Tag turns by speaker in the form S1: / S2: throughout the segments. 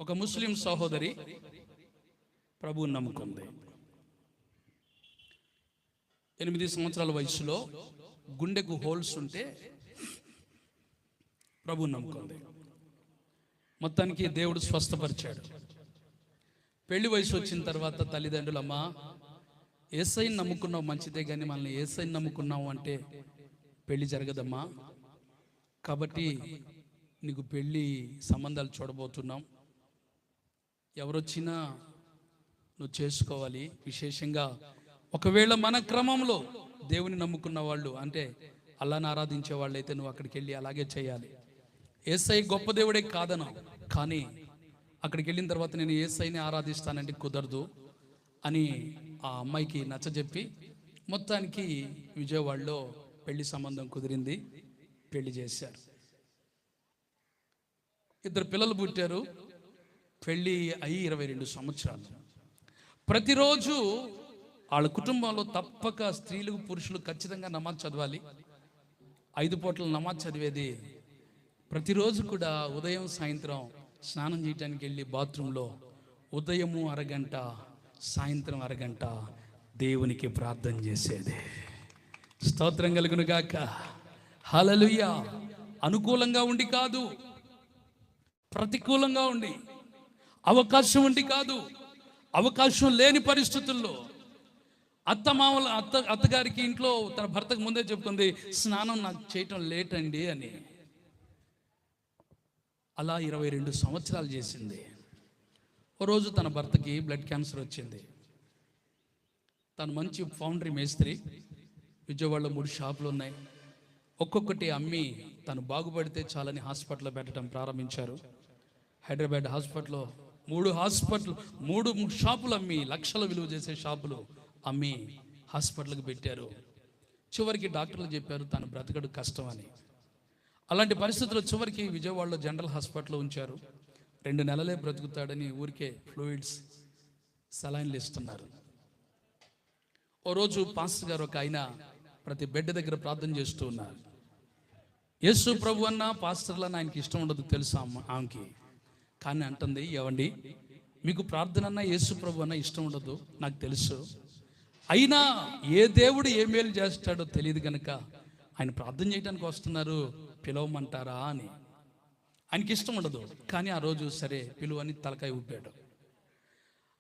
S1: ఒక ముస్లిం సహోదరి ప్రభువుని నమ్ముకుంది. 8 సంవత్సరాల వయసులో గుండెకు హోల్స్ ఉంటే ప్రభువుని నమ్ముకుంది. మొత్తానికి దేవుడు స్వస్థపరిచాడు. పెళ్లి వయసు వచ్చిన తర్వాత తల్లిదండ్రులమ్మా, యేసయ్యని నమ్ముకున్నావు మంచిదే, కానీ మనల్ని యేసయ్యని నమ్ముకున్నావు అంటే పెళ్లి జరగదమ్మా, కాబట్టి నీకు పెళ్లి సంబంధాలు చూడబోతున్నాం, ఎవరొచ్చినా నువ్వు చేసుకోవాలి. విశేషంగా ఒకవేళ మన క్రమంలో దేవుని నమ్ముకున్న వాళ్ళు, అంటే అల్లాహ్ని ఆరాధించే వాళ్ళు అయితే నువ్వు అక్కడికి వెళ్ళి అలాగే చేయాలి. యేసయ్య గొప్ప దేవుడే కాదను, కానీ అక్కడికి వెళ్ళిన తర్వాత నేను యేసయ్యని ఆరాధిస్తానంటే కుదరదు అని ఆ అమ్మాయికి నచ్చజెప్పి మొత్తానికి విజయవాడలో పెళ్లి సంబంధం కుదిరింది. పెళ్లి చేశారు. 2 పిల్లలు పుట్టారు. పెళ్ళి అయ్యి 22 సంవత్సరాలు. ప్రతిరోజు వాళ్ళ కుటుంబంలో తప్పక స్త్రీలు పురుషులు ఖచ్చితంగా నమాజ్ చదవాలి. 5 పూటలు నమాజ్ చదివేది. ప్రతిరోజు కూడా ఉదయం సాయంత్రం స్నానం చేయడానికి వెళ్ళి బాత్రూంలో ఉదయము అరగంట, సాయంత్రం అరగంట దేవునికి ప్రార్థన చేసేది. స్తోత్రం కలుగును గాక. హల్లెలూయా. అనుకూలంగా ఉండి కాదు, ప్రతికూలంగా ఉండి, అవకాశం ఉండి కాదు, అవకాశం లేని పరిస్థితుల్లో అత్తగారికి ఇంట్లో తన భర్తకు ముందే చెప్పుకుంది, స్నానం నాకు చేయటం లేట్ అండి అని. అలా 22 సంవత్సరాలు చేసింది. ఓ రోజు తన భర్తకి బ్లడ్ క్యాన్సర్ వచ్చింది. తను మంచి ఫౌండరీ మేస్త్రి. విజయవాడలో 3 షాపులు ఉన్నాయి. ఒక్కొక్కటి అమ్మి తను బాగుపడితే చాలని హాస్పిటల్లో పెట్టడం ప్రారంభించారు. హైదరాబాద్ హాస్పిటల్లో 3 షాపులు అమ్మి, లక్షల విలువ చేసే షాపులు అమ్మి హాస్పిటల్కి పెట్టారు. చివరికి డాక్టర్లు చెప్పారు తను బ్రతకడు కష్టం అని. అలాంటి పరిస్థితుల్లో చివరికి విజయవాడలో జనరల్ హాస్పిటల్లో ఉంచారు. 2 నెలలే బ్రతుకుతాడని ఊరికే ఫ్లూయిడ్స్, సలైన్లు ఇస్తున్నారు. ఓ రోజు పాస్టర్ గారు ఒక ఆయన ప్రతి బెడ్ దగ్గర ప్రార్థన చేస్తూ ఉన్నారు. యేసు ప్రభు అన్న పాస్టర్లన్న ఆయనకి ఇష్టం ఉండదు తెలుసా ఆమెకి. కానీ అంటుంది, ఏవండి మీకు ప్రార్థన అన్న యేసు ప్రభు అన్న ఇష్టం ఉండదు నాకు తెలుసు, అయినా ఏ దేవుడు ఏ మేలు చేస్తాడో తెలియదు కనుక ఆయన ప్రార్థన చేయడానికి వస్తున్నారు, పిలవమంటారా అని. ఆయనకి ఇష్టం ఉండదు, కానీ ఆ రోజు సరే పిలువని తలకాయ ఊపాడు.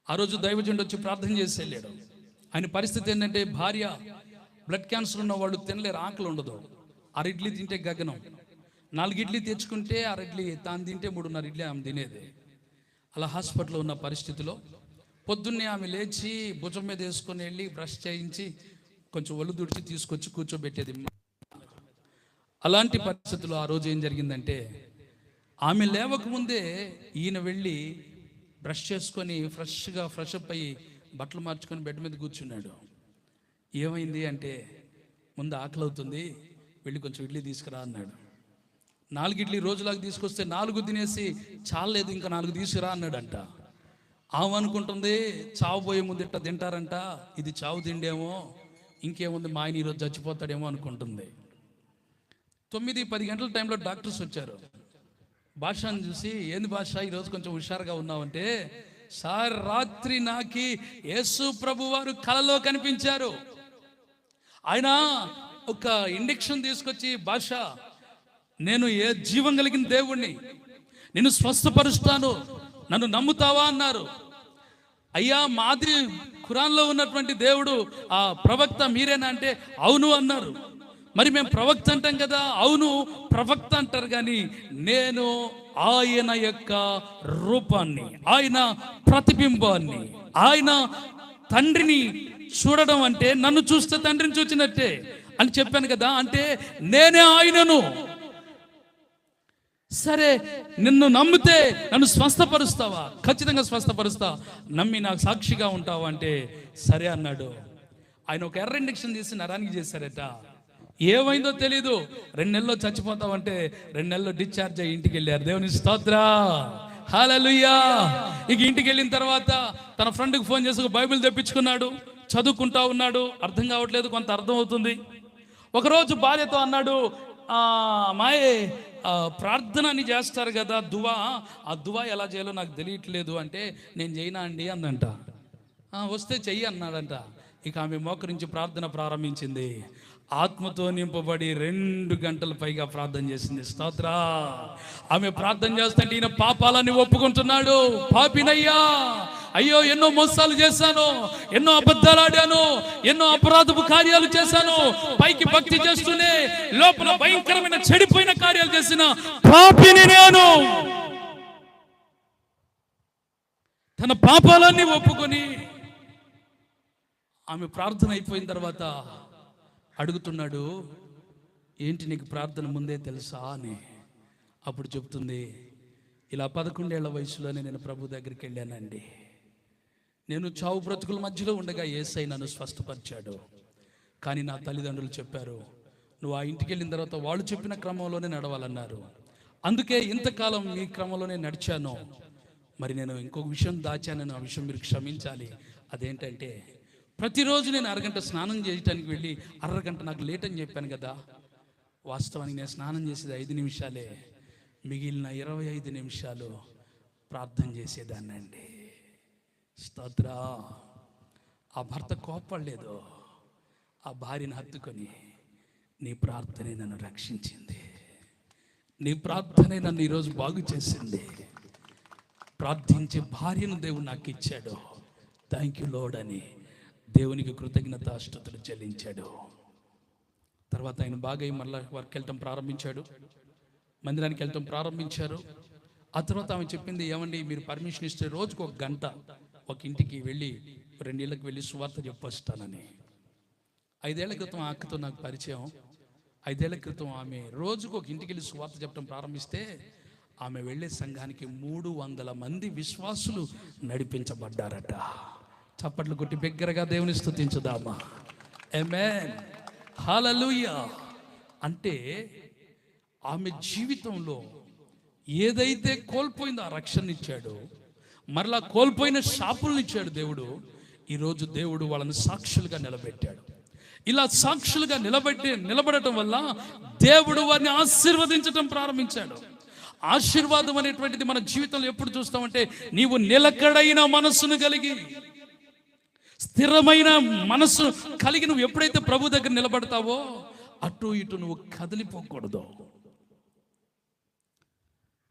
S1: ఆ రోజు దైవజనుడు వచ్చి ప్రార్థన చేసి వెళ్ళాడు. ఆయన పరిస్థితి ఏంటంటే, భార్య బ్లడ్ క్యాన్సర్ ఉన్న వాళ్ళు తినలేరు, ఆకలి ఉండదు. 6 ఇడ్లీ తింటే గగనం, 4 ఇడ్లీ తెచ్చుకుంటే 6 ఇడ్లీ తాను తింటే 3.5 ఇడ్లీ ఆమె తినేది. అలా హాస్పిటల్లో ఉన్న పరిస్థితిలో పొద్దున్నే ఆమె లేచి భుజం మీద వేసుకొని వెళ్ళి బ్రష్ చేయించి కొంచెం ఒళ్ళు దుడిచి తీసుకొచ్చి కూర్చోబెట్టేది. అలాంటి పరిస్థితుల్లో ఆ రోజు ఏం జరిగిందంటే, ఆమె లేవకముందే ఈయన వెళ్ళి బ్రష్ చేసుకొని ఫ్రెష్ అప్ అయ్యి బట్టలు మార్చుకొని బెడ్ మీద కూర్చున్నాడు. ఏమైంది అంటే, ముందు ఆకలి అవుతుంది, వెళ్ళి కొంచెం ఇడ్లీ తీసుకురా అన్నాడు. 4 ఇడ్లీ రోజులాగా తీసుకొస్తే 4 తినేసి చాలేదు, ఇంకా 4 తీసుకురా అన్నాడంట. ఆమె అనుకుంటుంది, చావు పోయే ముందు ఇట్ట తింటారంట, ఇది చావు తిండేమో, ఇంకేముంది మా ఆయన ఈరోజు చచ్చిపోతాడేమో అనుకుంటుంది. 9-10 గంటల టైంలో డాక్టర్స్ వచ్చారు. భాషను చూసి, ఏంది భాష ఈరోజు కొంచెం హుషారుగా ఉన్నావంటే, సార్ రాత్రి నాకి యేసు ప్రభు వారు కలలో కనిపించారు. ఆయన ఒక ఇంజెక్షన్ తీసుకొచ్చి, భాష నేను ఏ జీవం కలిగిన దేవుణ్ణి, నేను స్వస్థపరుస్తాను, నన్ను నమ్ముతావా అన్నారు. అయ్యా మాది ఖురాన్లో ఉన్నటువంటి దేవుడు ఆ ప్రవక్త మీరేనా అంటే అవును అన్నారు. మరి మేము ప్రవక్త అంటాం కదా, అవును ప్రవక్త అంటారు, కానీ నేను ఆయన యొక్క రూపాన్ని, ఆయన ప్రతిబింబాన్ని, ఆయన తండ్రిని చూడడం అంటే నన్ను చూస్తే తండ్రిని చూచినట్టే అని చెప్పాను కదా, అంటే నేనే ఆయనను. సరే నిన్ను నమ్మితే నన్ను స్వస్థపరుస్తావా? ఖచ్చితంగా స్వస్థపరుస్తా, నమ్మి నాకు సాక్షిగా ఉంటావా అంటే సరే అన్నాడు. ఆయన ఒక ఎర్ర ఇంజెక్షన్ తీసి నరానికి చేశారట. ఏమైందో తెలీదు, 2 నెలల్లో చచ్చిపోతావంటే 2 నెలల్లో డిశ్చార్జ్ అయ్యి ఇంటికి వెళ్ళారు. దేవుని స్తోత్ర, హల్లెలూయా. ఇక ఇంటికి వెళ్ళిన తర్వాత తన ఫ్రెండ్కి ఫోన్ చేసి బైబిల్ తెప్పించుకున్నాడు, చదువుకుంటా ఉన్నాడు. అర్థం కావట్లేదు, కొంత అర్థం అవుతుంది. ఒకరోజు భార్యతో అన్నాడు, మాయే ప్రార్థన అని చేస్తారు కదా దువా, ఆ దువా ఎలా చేయాలో నాకు తెలియట్లేదు అంటే, నేను చేయనా అండి అందంట. వస్తే చెయ్యి అన్నాడంట. ఇక ఆమె మోకరించి ప్రార్థన ప్రారంభించింది. ఆత్మతో నింపబడి 2 గంటల పైగా ప్రార్థన చేసింది. స్తోత్ర. ఆమె ప్రార్థన చేస్తుంటే ఈయన పాపాలని ఒప్పుకుంటున్నాడు. పాపినయ్యా, అయ్యో ఎన్నో మోసాలు చేశాను, ఎన్నో అబద్ధాలు ఆడాను, ఎన్నో అపరాధపు కార్యాలు చేశాను, పైకి భక్తి చేస్తూనే లోపల భయంకరమైన చెడిపోయిన కార్యాలు చేసిన పాపిని నేను. తన పాపాలన్నీ ఒప్పుకొని ఆమె ప్రార్థన అయిపోయిన తర్వాత అడుగుతున్నాడు, ఏంటి నీకు ప్రార్థన ముందే తెలుసా అని. అప్పుడు చెప్తుంది, ఇలా 11 ఏళ్ల వయసులోనే నేను ప్రభు దగ్గరికి వెళ్ళానండి. నేను చావు బ్రతుకుల మధ్యలో ఉండగా యేసయ్య నన్ను స్వస్థపరిచాడు. కానీ నా తల్లిదండ్రులు చెప్పారు, నువ్వు ఆ ఇంటికి వెళ్ళిన తర్వాత వాళ్ళు చెప్పిన క్రమంలోనే నడవాలన్నారు. అందుకే ఇంతకాలం ఈ క్రమంలోనే నడిచాను. మరి నేను ఇంకొక విషయం దాచానని, ఆ విషయం మీరు క్షమించాలి. అదేంటంటే, ప్రతిరోజు నేను అరగంట స్నానం చేయడానికి వెళ్ళి అరగంట నాకు లేట్ అని చెప్పాను కదా. వాస్తవానికి నేను స్నానం చేసేది 5 నిమిషాలే, మిగిలిన 25 నిమిషాలు ప్రార్థన చేసేదాన్నండి. స్తోత్ర. ఆ భర్త కోపడలేదు. ఆ భార్యను హత్తుకొని, నీ ప్రార్థనే నన్ను రక్షించింది, నీ ప్రార్థనే నన్ను ఈరోజు బాగు చేసింది, ప్రార్థించే భార్యను దేవుడు నాకు ఇచ్చాడు, థ్యాంక్ యూ లార్డ్ అని దేవునికి కృతజ్ఞతాస్తుతులు చెల్లించాడు. తర్వాత ఆయన బాగా మళ్ళీ వర్క్ వెళ్ళటం ప్రారంభించాడు, మందిరానికి వెళ్ళటం ప్రారంభించారు. ఆ తర్వాత ఆమె చెప్పింది, ఏమండి మీరు పర్మిషన్ ఇస్తే రోజుకు 1 గంట ఒక ఇంటికి వెళ్ళి 2 ఇళ్ళకి వెళ్ళి సువార్త చెప్పొస్తానని. 5 ఏళ్ల క్రితం ఆ అక్కతో నాకు పరిచయం. 5 ఏళ్ల క్రితం ఆమె రోజుకు ఒక ఇంటికి వెళ్ళి సువార్త చెప్పడం ప్రారంభిస్తే ఆమె వెళ్ళే సంఘానికి 300 మంది విశ్వాసులు నడిపించబడ్డారట. చప్పట్లు కొట్టి బిగ్గరగా దేవుని స్తుతించుదామా. ఆమేన్, హల్లెలూయా. అంటే ఆమె జీవితంలో ఏదైతే కోల్పోయిందో ఆ రక్షణ ఇచ్చాడు, మరలా కోల్పోయిన షాపులను ఇచ్చాడు దేవుడు. ఈరోజు దేవుడు వాళ్ళని సాక్షులుగా నిలబెట్టాడు. ఇలా సాక్షులుగా నిలబడటం వల్ల దేవుడు వారిని ఆశీర్వదించడం ప్రారంభించాడు. ఆశీర్వాదం అనేటువంటిది మన జీవితంలో ఎప్పుడు చూస్తామంటే, నీవు నిలకడైన మనస్సును కలిగి, స్థిరమైన మనస్సు కలిగి నువ్వు ఎప్పుడైతే ప్రభు దగ్గర నిలబడతావో, అటు ఇటు నువ్వు కదిలిపోకూడదు.